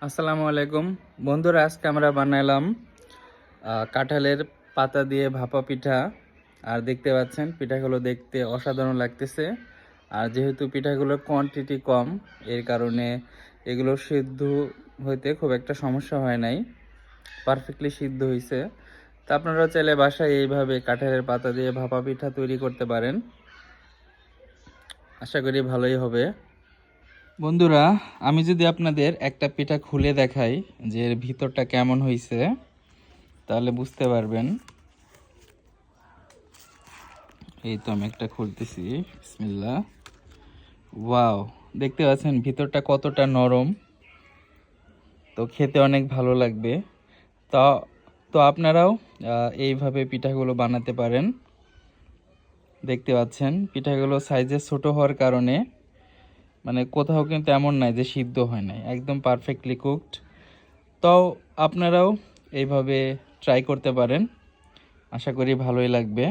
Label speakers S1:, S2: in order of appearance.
S1: আসসালামু আলাইকুম বন্ধুরা, আজকে আমরা বানালাম কাঁঠালের পাতা দিয়ে ভাপা পিঠা। আর দেখতে পাচ্ছেন পিঠাগুলো দেখতে অসাধারণ লাগতেছে। আর যেহেতু পিঠাগুলোর কোয়ান্টিটি কম, এর কারণে এগুলো সিদ্ধ হইতে খুব একটা সমস্যা হয় নাই, পারফেক্টলি সিদ্ধ হয়েছে। তা আপনারা চাইলে বাসায় এইভাবে কাঁঠালের পাতা দিয়ে ভাপা পিঠা তৈরি করতে পারেন, আশা করি ভালোই হবে। বন্ধুরা, আমি যদি আপনাদের একটা পিঠা খুলে দেখাই যে এর ভিতরটা কেমন হয়েছে, তাহলে বুঝতে পারবেন। এই তো আমি একটা খুলতেছি, বিসমিল্লাহ। ওয়াও, দেখতে পাচ্ছেন ভিতরটা কতটা নরম, তো খেতে অনেক ভালো লাগবে। তা তো আপনারাও এইভাবে পিঠাগুলো বানাতে পারেন। দেখতে পাচ্ছেন পিঠাগুলো সাইজে ছোট হওয়ার কারণে মানে কোথাও কিন্তু এমন নাই যে সিদ্ধ হয় নাই, একদম পারফেক্টলি কুকড। তাও আপনারাও এইভাবে ট্রাই করতে পারেন, আশা করি ভালোই লাগবে।